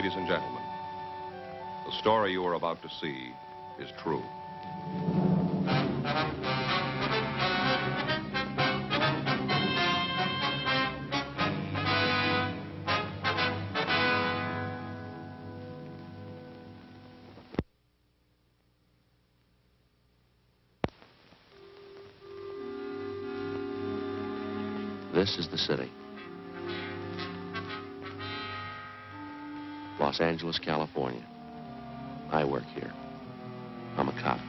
Ladies and gentlemen, the story you are about to see is true. This is the city. Los Angeles, California. I work here. I'm a cop.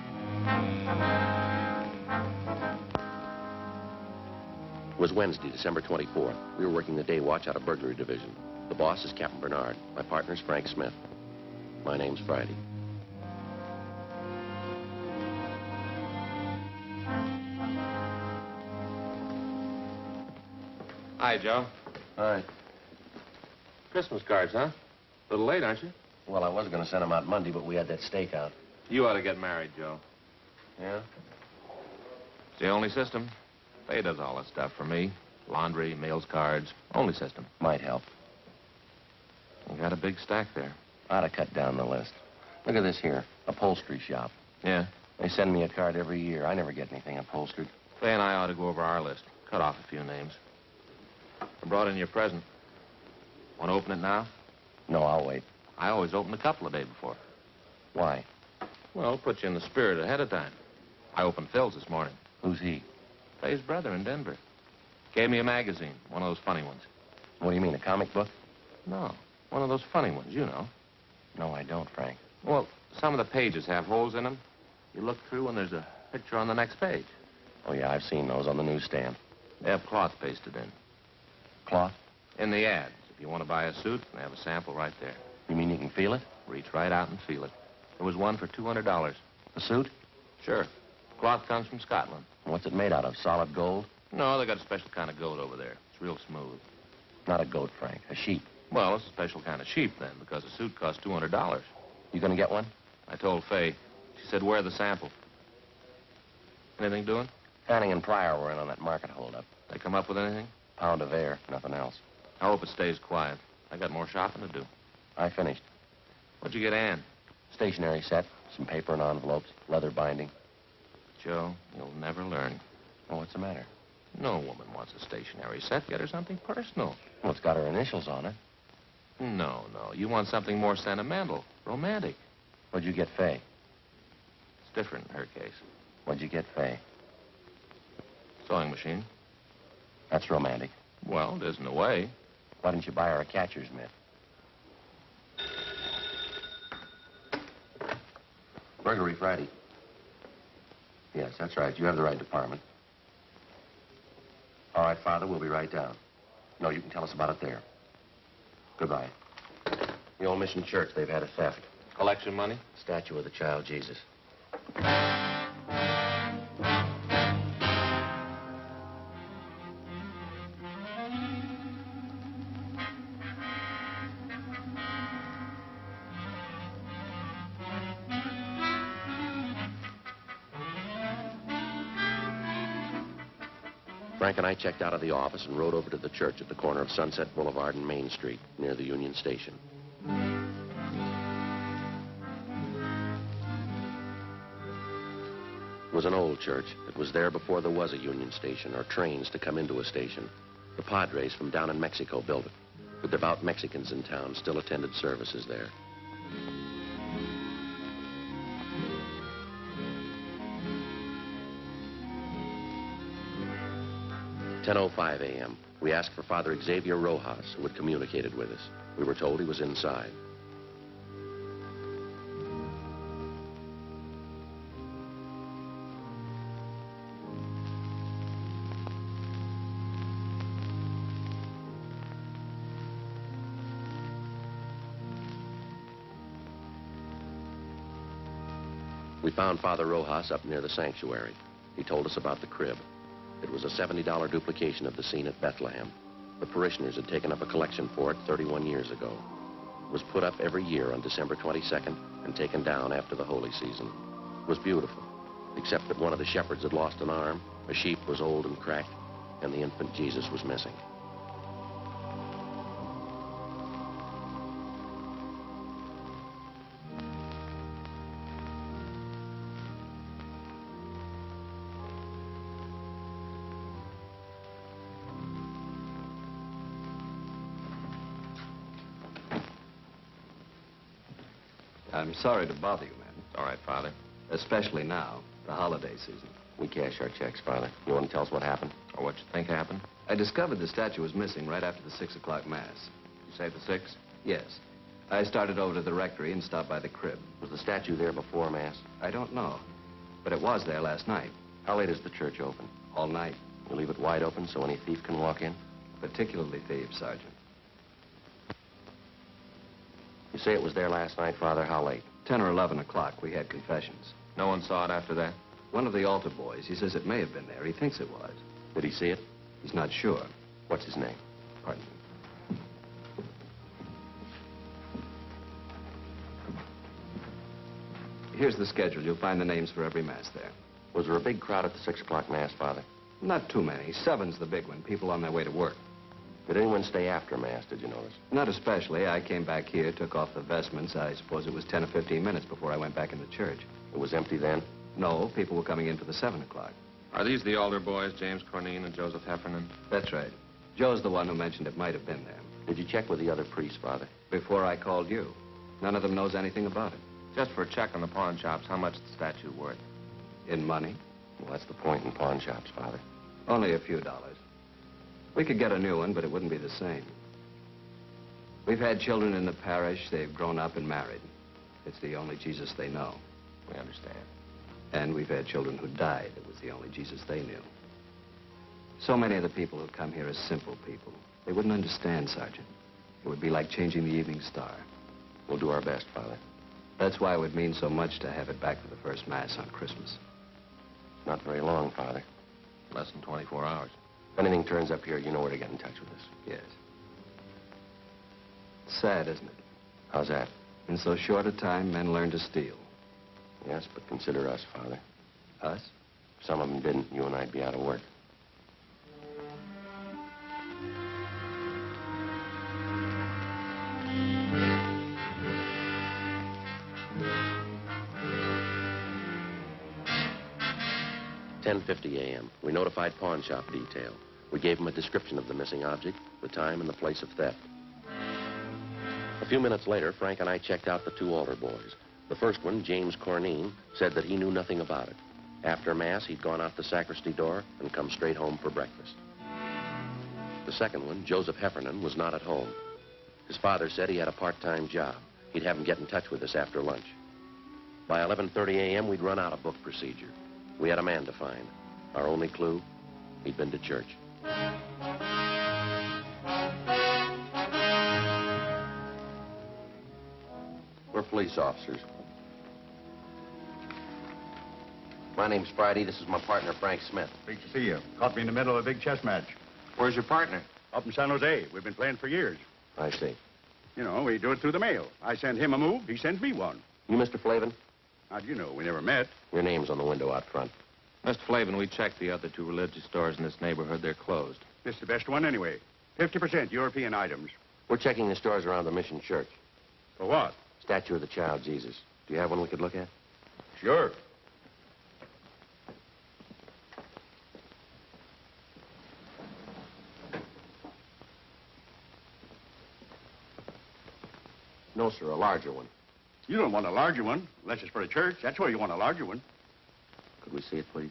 It was Wednesday, December 24th. We were working the day watch out of burglary division. The boss is Captain Bernard. My partner's Frank Smith. My name's Friday. Hi, Joe. Hi. Christmas cards, huh? A little late, aren't you? Well, I was going to send them out Monday, but we had that stakeout. You ought to get married, Joe. Yeah? It's the only system. Faye does all that stuff for me. Laundry, mails, cards. Only system. Might help. You got a big stack there. Ought to cut down the list. Look at this here. Upholstery shop. Yeah? They send me a card every year. I never get anything upholstered. Faye and I ought to go over our list. Cut off a few names. I brought in your present. Want to open it now? No, I'll wait. I always open a couple a day before. Why? Well, put you in the spirit ahead of time. I opened Phil's this morning. Who's he? Faye's brother in Denver. Gave me a magazine, one of those funny ones. What do you mean, a comic book? No, one of those funny ones, you know. No, I don't, Frank. Well, some of the pages have holes in them. You look through and there's a picture on the next page. Oh, yeah, I've seen those on the newsstand. They have cloth pasted in. Cloth? In the ads. If you want to buy a suit, they have a sample right there. You mean you can feel it? Reach right out and feel it. There was one for $200. A suit? Sure. Cloth comes from Scotland. What's it made out of? Solid gold? No, they got a special kind of goat over there. It's real smooth. Not a goat, Frank. A sheep. Well, it's a special kind of sheep, then, because a suit costs $200. You gonna get one? I told Faye. She said, wear the sample. Anything doing? Fanning and Pryor were in on that market holdup. They come up with anything? Pound of air, nothing else. I hope it stays quiet. I got more shopping to do. I finished. What'd you get Ann? Stationery set, some paper and envelopes, leather binding. Joe, you'll never learn. Oh, what's the matter? No woman wants a stationery set. Get her something personal. Well, it's got her initials on it. No. You want something more sentimental, romantic. What'd you get Faye? It's different in her case. What'd you get Faye? Sewing machine. That's romantic. Well, it isn't a way. Why didn't you buy her a catcher's mitt? Burglary Friday. Yes, that's right. You have the right department. All right, Father, we'll be right down. No, you can tell us about it there. Goodbye. The old mission church, they've had a theft. Collection money? Statue of the child Jesus. Frank and I checked out of the office and rode over to the church at the corner of Sunset Boulevard and Main Street, near the Union Station. It was an old church. It was there before there was a Union Station or trains to come into a station. The Padres from down in Mexico built it. The devout Mexicans in town still attended services there. 10:05 a.m. We asked for Father Xavier Rojas, who had communicated with us. We were told he was inside. We found Father Rojas up near the sanctuary. He told us about the crib. It was a $70 duplication of the scene at Bethlehem. The parishioners had taken up a collection for it 31 years ago. It was put up every year on December 22nd and taken down after the holy season. It was beautiful, except that one of the shepherds had lost an arm, a sheep was old and cracked, and the infant Jesus was missing. I'm sorry to bother you, man. It's all right, Father. Especially now, the holiday season. We cash our checks, Father. You want to tell us what happened? Or what you think happened? I discovered the statue was missing right after the 6 o'clock mass. You say the 6? Yes. I started over to the rectory and stopped by the crib. Was the statue there before Mass? I don't know, but it was there last night. How late is the church open? All night. You leave it wide open so any thief can walk in? Particularly thieves, Sergeant. You say it was there last night, Father. How late? 10 or 11 o'clock, we had confessions. No one saw it after that? One of the altar boys, he says it may have been there. He thinks it was. Did he see it? He's not sure. What's his name? Pardon me. Here's the schedule. You'll find the names for every mass there. Was there a big crowd at the 6 o'clock Mass, Father? Not too many. 7's the big one. People on their way to work. Did anyone stay after Mass, did you notice? Not especially. I came back here, took off the vestments. I suppose it was 10 or 15 minutes before I went back in the church. It was empty then? No, people were coming in for the 7 o'clock. Are these the altar boys, James Cornine and Joseph Heffernan? That's right. Joe's the one who mentioned it might have been there. Did you check with the other priests, Father? Before I called you. None of them knows anything about it. Just for a check on the pawn shops, how much is the statue worth? In money? Well, that's the point in pawn shops, Father. Only a few dollars. We could get a new one, but it wouldn't be the same. We've had children in the parish. They've grown up and married. It's the only Jesus they know. We understand. And we've had children who died. It was the only Jesus they knew. So many of the people who come here are simple people. They wouldn't understand, Sergeant. It would be like changing the evening star. We'll do our best, Father. That's why it would mean so much to have it back for the first Mass on Christmas. Not very long, Father. Less than 24 hours. If anything turns up here, you know where to get in touch with us. Yes. Sad, isn't it? How's that? In so short a time, men learn to steal. Yes, but consider us, Father. Us? If some of them didn't, you and I'd be out of work. "10:50 a.m. We notified pawn shop detail. We gave them a description of the missing object, the time, and the place of theft. A few minutes later, Frank and I checked out the 2 altar boys. The first one, James Cornine, said that he knew nothing about it. After Mass, he'd gone out the sacristy door and come straight home for breakfast. The second one, Joseph Heffernan, was not at home. His father said he had a part-time job. He'd have him get in touch with us after lunch. By 11:30 a.m., we'd run out of book procedure. We had a man to find. Our only clue, he'd been to church. We're police officers. My name's Friday. This is my partner, Frank Smith. Great to see you. Caught me in the middle of a big chess match. Where's your partner? Up in San Jose. We've been playing for years. I see. You know, we do it through the mail. I send him a move, he sends me one. You Mr. Flavin? How do you know? We never met. Your name's on the window out front. Mr. Flavin, we checked the other 2 religious stores in this neighborhood. They're closed. This is the best one anyway. 50% European items. We're checking the stores around the Mission Church. For what? Statue of the Child Jesus. Do you have one we could look at? Sure. No, sir, a larger one. You don't want a larger one, unless it's for a church. That's where you want a larger one. Could we see it, please?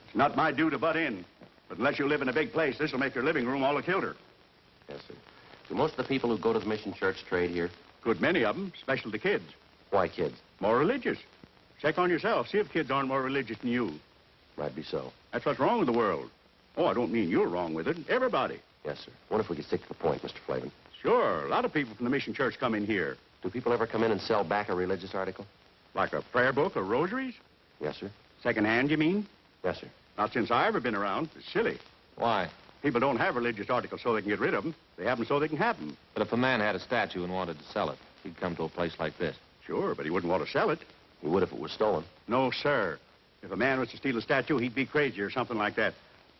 It's not my due to butt in. But unless you live in a big place, this will make your living room all the kilter. Yes, sir. Do most of the people who go to the Mission Church trade here? Good many of them, especially the kids. Why kids? More religious. Check on yourself. See if kids aren't more religious than you. Might be so. That's what's wrong with the world. Oh, I don't mean you're wrong with it. Everybody. Yes, sir. What if we could stick to the point, Mr. Flavin? Sure. A lot of people from the Mission Church come in here. Do people ever come in and sell back a religious article? Like a prayer book or rosaries? Yes, sir. Second hand, you mean? Yes, sir. Not since I've ever been around. It's silly. Why? People don't have religious articles so they can get rid of them. They have them so they can have them. But if a man had a statue and wanted to sell it, he'd come to a place like this. Sure, but he wouldn't want to sell it. He would if it was stolen. No, sir. If a man was to steal a statue, he'd be crazy or something like that.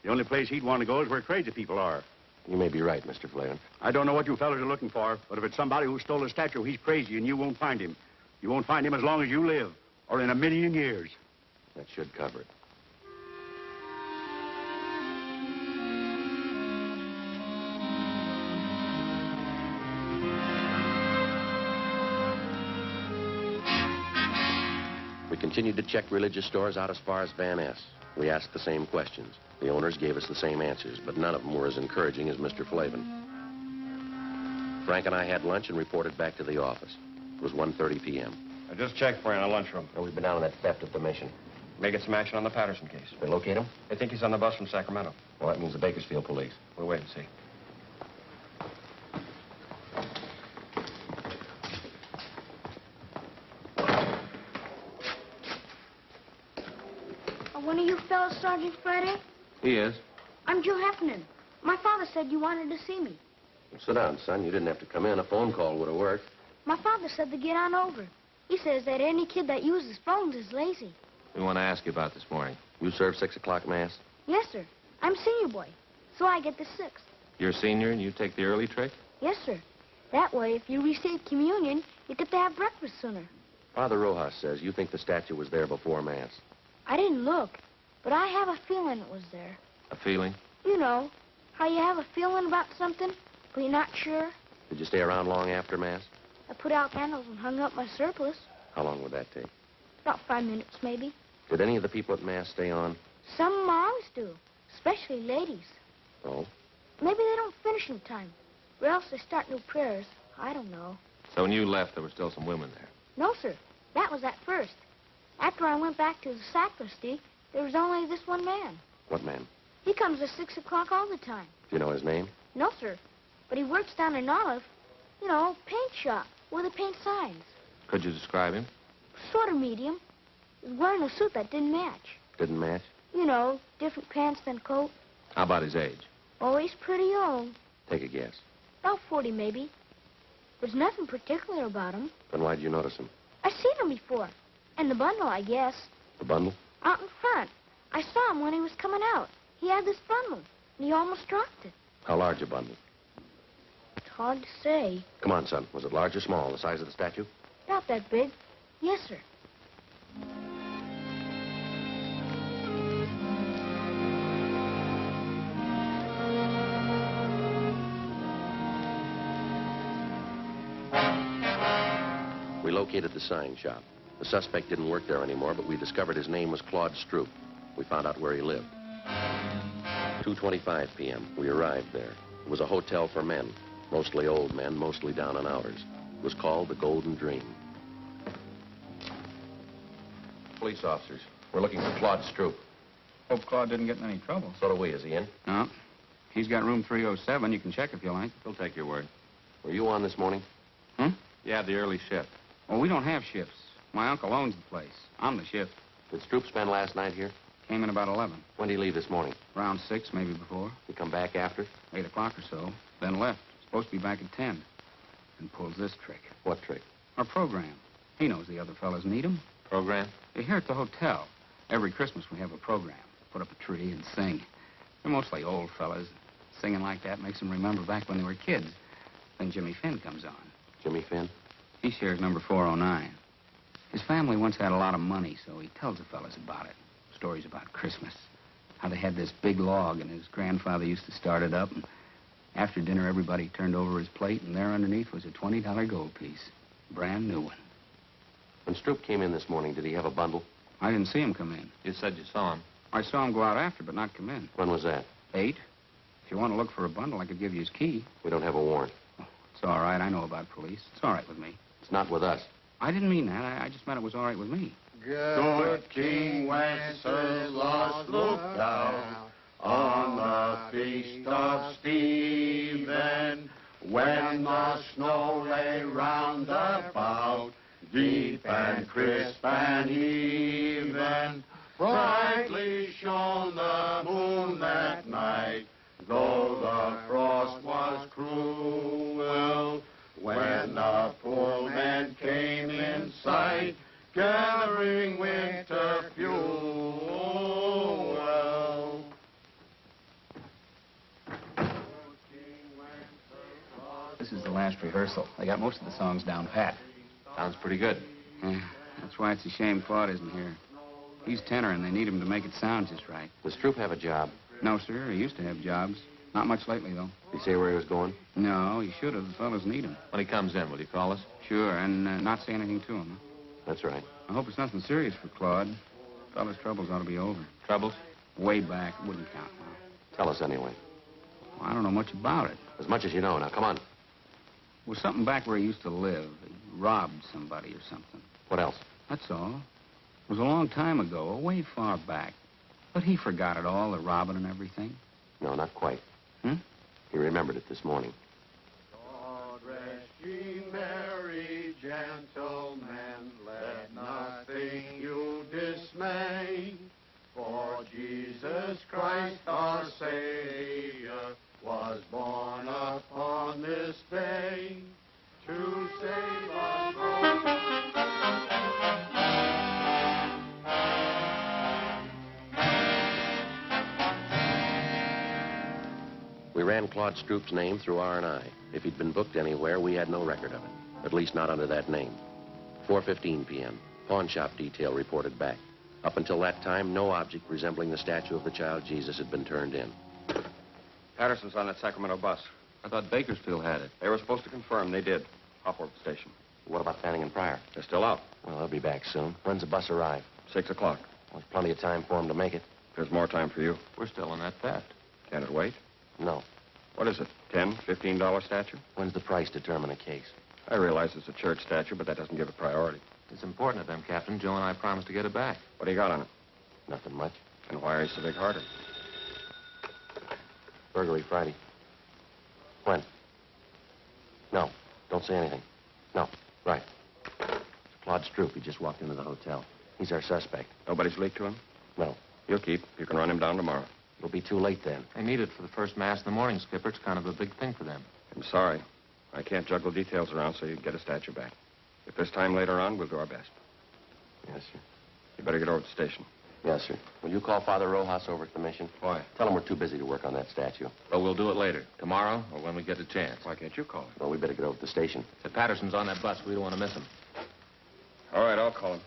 The only place he'd want to go is where crazy people are. You may be right, Mr. Flavin. I don't know what you fellas are looking for, but if it's somebody who stole a statue, he's crazy and you won't find him. You won't find him as long as you live, or in a million years. That should cover it. continued to check religious stores out as far as Van Ness. We asked the same questions. The owners gave us the same answers, but none of them were as encouraging as Mr. Flavin. Frank and I had lunch and reported back to the office. It was 1:30 p.m. I just checked for you in the lunchroom. Oh, we've been down on that theft at the mission. May get some action on the Patterson case. They locate him? They think he's on the bus from Sacramento. Well, that means the Bakersfield police. We'll wait and see. Are one of you fellas Sergeant Friday? He is. I'm Joe Heffernan. My father said you wanted to see me. Well, sit down, son. You didn't have to come in. A phone call would have worked. My father said to get on over. He says that any kid that uses phones is lazy. We want to ask you about this morning. You serve 6 o'clock mass? Yes, sir. I'm senior boy, so I get the 6th. You're a senior and you take the early trick? Yes, sir. That way, if you receive communion, you get to have breakfast sooner. Father Rojas says you think the statue was there before mass. I didn't look, but I have a feeling it was there. A feeling? You know, how you have a feeling about something, but you're not sure. Did you stay around long after mass? I put out candles and hung up my surplice. How long would that take? About 5 minutes, maybe. Did any of the people at mass stay on? Some always do, especially ladies. Oh? Maybe they don't finish in time, or else they start new prayers. I don't know. So when you left, there were still some women there? No, sir. That was at first. After I went back to the sacristy, there was only this one man. What man? He comes at 6 o'clock all the time. Do you know his name? No, sir. But he works down in Olive. You know, paint shop, where they paint signs. Could you describe him? Sort of medium. He was wearing a suit that didn't match. Didn't match? You know, different pants than coat. How about his age? Oh, he's pretty old. Take a guess. About 40, maybe. There's nothing particular about him. Then why'd you notice him? I've seen him before. And the bundle, I guess. The bundle? Out in front. I saw him when he was coming out. He had this bundle, and he almost dropped it. How large a bundle? It's hard to say. Come on, son. Was it large or small, the size of the statue? Not that big. Yes, sir. We located the sign shop. The suspect didn't work there anymore, but we discovered his name was Claude Stroop. We found out where he lived. 2:25 p.m. We arrived there. It was a hotel for men. Mostly old men, mostly down and outers. It was called the Golden Dream. Police officers. We're looking for Claude Stroop. Hope Claude didn't get in any trouble. So do we. Is he in? No. He's got room 307. You can check if you like. We'll take your word. Were you on this morning? Huh? You had the early shift. Well, we don't have shifts. My uncle owns the place. I'm the shift. Did Stroop spend last night here? Came in about 11. When did he leave this morning? Around 6, maybe before. He come back after? 8 o'clock or so. Then left. Supposed to be back at 10. And pulls this trick. What trick? Our program. He knows the other fellas need him. Program? They're here at the hotel. Every Christmas we have a program. Put up a tree and sing. They're mostly old fellas. Singing like that makes them remember back when they were kids. Then Jimmy Finn comes on. Jimmy Finn? He shares number 409. His family once had a lot of money, so he tells the fellas about it. Stories about Christmas. How they had this big log, and his grandfather used to start it up, and after dinner, everybody turned over his plate, and there underneath was a $20 gold piece. Brand new one. When Stroop came in this morning, did he have a bundle? I didn't see him come in. You said you saw him. I saw him go out after, but not come in. When was that? 8. If you want to look for a bundle, I could give you his key. We don't have a warrant. Oh, it's all right. I know about police. It's all right with me. It's not with us. I didn't mean that. I just meant it was all right with me. Good King Wenceslas looked down on the feast of Stephen, when the snow lay round about, deep and crisp and even. Brightly shone the moon that night, though the frost was cruel. When the poor men came in sight, gathering winter fuel. This is the last rehearsal. They got most of the songs down pat. Sounds pretty good. Yeah, that's why it's a shame Claude isn't here. He's tenor, and they need him to make it sound just right. Does Stroop have a job? No, sir. He used to have jobs. Not much lately, though. Did he say where he was going? No, he should have. The fellas need him. When he comes in, will you call us? Sure, and not say anything to him. Huh? That's right. I hope it's nothing serious for Claude. Fella's troubles ought to be over. Troubles? Way back. Wouldn't count now. Tell us anyway. Well, I don't know much about it. As much as you know. Now, come on. It was something back where he used to live. He robbed somebody or something. What else? That's all. It was a long time ago, way far back. But he forgot it all, the robbing and everything. No, not quite. Hmm? He remembered it this morning. God rest ye merry gentlemen, let nothing you dismay. For Jesus Christ our Savior was born upon this day to save us from... We ran Claude Stroop's name through R&I. If he'd been booked anywhere, we had no record of it. At least not under that name. 4:15 p.m. Pawn shop detail reported back. Up until that time, no object resembling the statue of the child Jesus had been turned in. Patterson's on that Sacramento bus. I thought Bakersfield had it. They were supposed to confirm. They did. Hop over the station. What about Fanning and Pryor? They're still out. Well, they'll be back soon. When's the bus arrive? 6 o'clock. There's plenty of time for them to make it. There's more time for you. We're still in that theft. Can it wait? No. What is it? $10, $15 statue? When's the price determine a case? I realize it's a church statue, but that doesn't give it priority. It's important to them, Captain. Joe and I promised to get it back. What do you got on it? Nothing much. And why are you so big-hearted? Burglary Friday. When? No. Don't say anything. No. Right. It's Claude Stroop. He just walked into the hotel. He's our suspect. Nobody's leaked to him? No. You'll keep. You can run him down tomorrow. It'll be too late then. They need it for the first mass in the morning, Skipper. It's kind of a big thing for them. I'm sorry. I can't juggle details around so you can get a statue back. If there's time later on, we'll do our best. Yes, sir. You better get over to the station. Yes, sir. Will you call Father Rojas over at the mission? Why? Tell him we're too busy to work on that statue. But we'll do it later. Tomorrow or when we get a chance. Why can't you call him? Well, we better get over to the station. If Patterson's on that bus, we don't want to miss him. All right, I'll call him.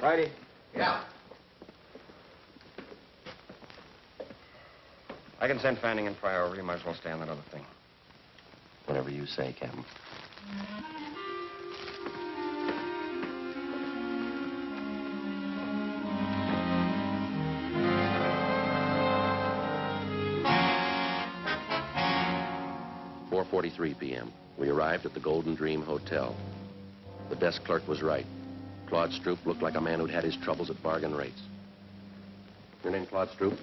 Righty. Yeah. I can send Fanning and Pryor over. You might as well stay on that other thing. Whatever you say, Captain. .43 p.m. We arrived at the Golden Dream Hotel. The desk clerk was right. Claude Stroop looked like a man who'd had his troubles at bargain rates. Your name Claude Stroop?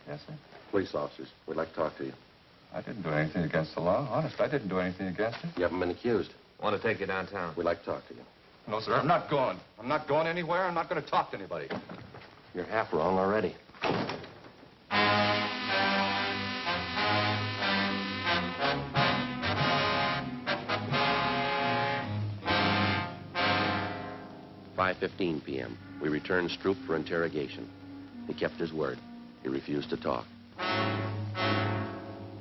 Yes, sir. Police officers. We'd like to talk to you. I didn't do anything against the law. Honest, I didn't do anything against it. You haven't been accused. Want to take you downtown. We'd like to talk to you. No, sir, I'm not going. I'm not going anywhere. I'm not going to talk to anybody. You're half wrong already. .15 p.m. We returned Stroop for interrogation. He kept his word. He refused to talk.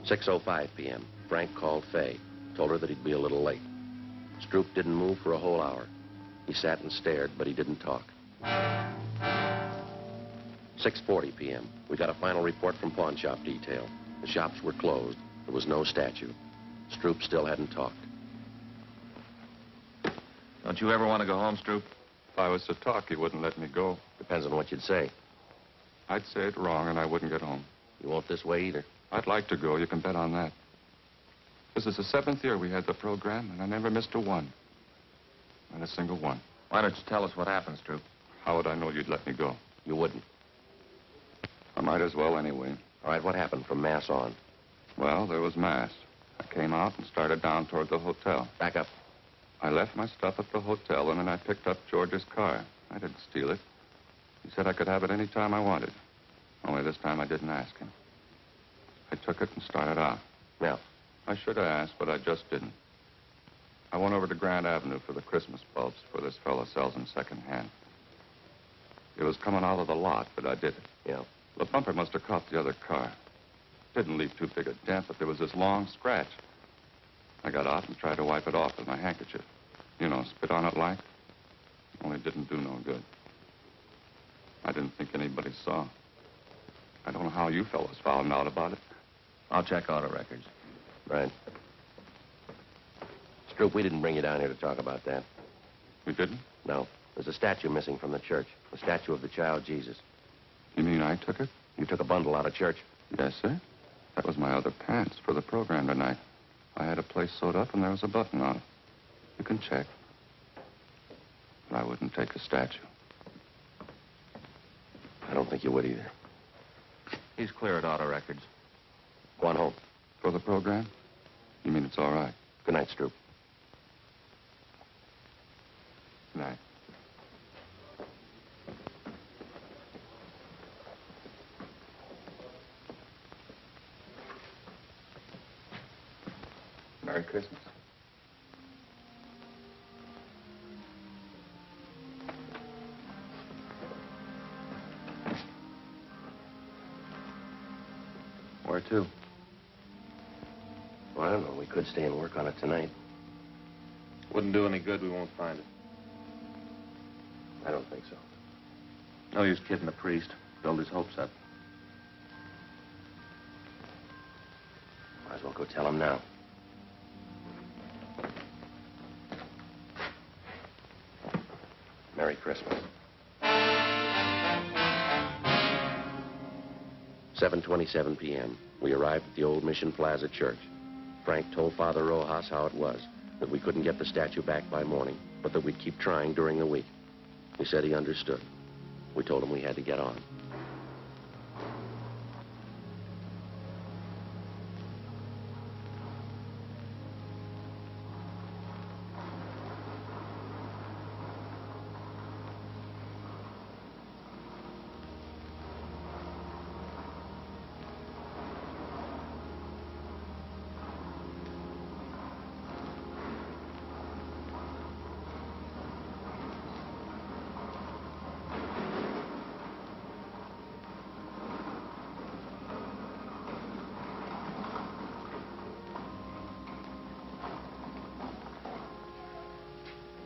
6:05 p.m. Frank called Fay. Told her that he'd be a little late. Stroop didn't move for a whole hour. He sat and stared, but he didn't talk. 6:40 p.m. We got a final report from pawn shop detail. The shops were closed. There was no statue. Stroop still hadn't talked. Don't you ever want to go home, Stroop? If I was to talk, he wouldn't let me go. Depends on what you'd say. I'd say it wrong, and I wouldn't get home. You won't this way either. I'd like to go. You can bet on that. This is the 7th year we had the program, and I never missed a one. Not a single one. Why don't you tell us what happened, Stroop? How would I know you'd let me go? You wouldn't. I might as well anyway. All right, what happened from Mass on? Well, there was Mass. I came out and started down toward the hotel. Back up. I left my stuff at the hotel, and then I picked up George's car. I didn't steal it. He said I could have it any time I wanted. Only this time I didn't ask him. I took it and started out. Now, I should have asked, but I just didn't. I went over to Grand Avenue for the Christmas bulbs for this fellow sells them secondhand. It was coming out of the lot, but I did it. yeah. The bumper must have caught the other car. Didn't leave too big a dent, but there was this long scratch. I got out and tried to wipe it off with my handkerchief. You know, spit on it like. Only didn't do no good. I didn't think anybody saw. I don't know how you fellows found out about it. I'll check auto records. Right. Stroop, we didn't bring you down here to talk about that. We didn't? No. There's a statue missing from the church. A statue of the child Jesus. You mean I took it? You took a bundle out of church. Yes, sir. That was my other pants for the program tonight. I had a place sewed up and there was a button on it. You can check. But I wouldn't take a statue. I don't think you would either. He's clear at auto records. Go on home. For the program? You mean it's all right? Good night, Stroop. Good night. Merry Christmas. Where to? Well, I don't know. We could stay and work on it tonight. Wouldn't do any good. We won't find it. I don't think so. No use kidding the priest. Build his hopes up. Might as well go tell him now. Merry Christmas. 7:27 p.m. We arrived at the old Mission Plaza Church. Frank told Father Rojas how it was, that we couldn't get the statue back by morning, but that we'd keep trying during the week. He said he understood. We told him we had to get on.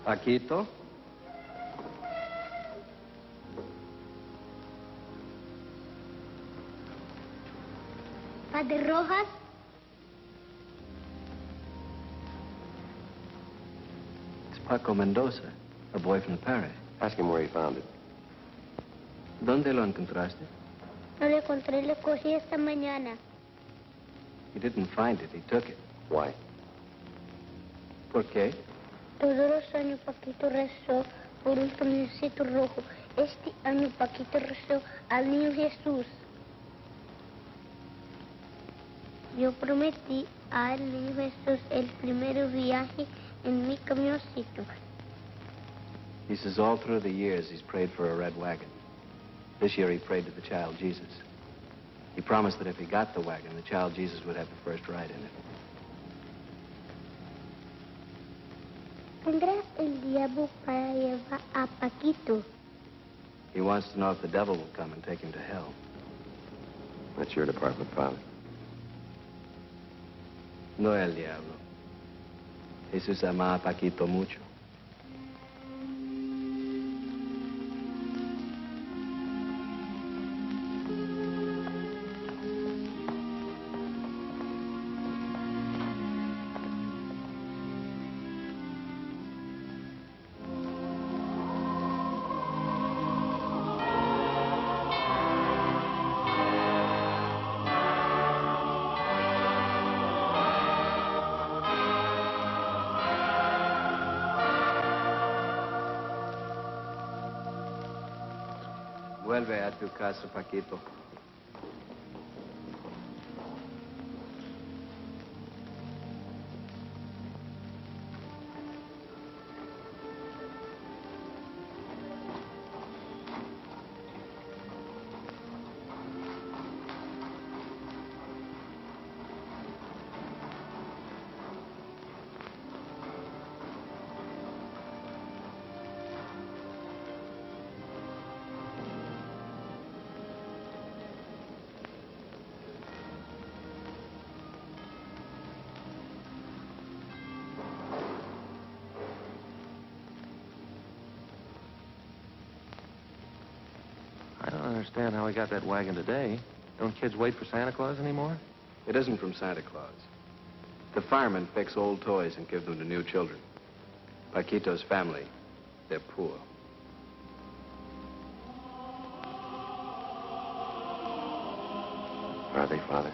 Paquito? Father Rojas? It's Paco Mendoza, a boy from the parish. Ask him where he found it. ¿Dónde lo encontraste? No lo encontré, lo cogí esta mañana. He didn't find it, he took it. Why? ¿Por qué? Todos los años Paquito rezó por un camioncito rojo. Este año Paquito rezó al niño Jesús. Yo prometí al niño Jesús el primer viaje en mi camioncito. He says all through the years he's prayed for a red wagon. This year he prayed to the child Jesus. He promised that if he got the wagon, the child Jesus would have the first ride in it. ¿Tendrás el diablo para llevar a Paquito? He wants to know if the devil will come and take him to hell. That's your department, Father. No el diablo. Jesús ama a Paquito mucho. Vuelve a tu casa, Paquito. I don't understand how we got that wagon today. Don't kids wait for Santa Claus anymore? It isn't from Santa Claus. The firemen fix old toys and give them to new children. Paquito's family, they're poor. Are they, Father?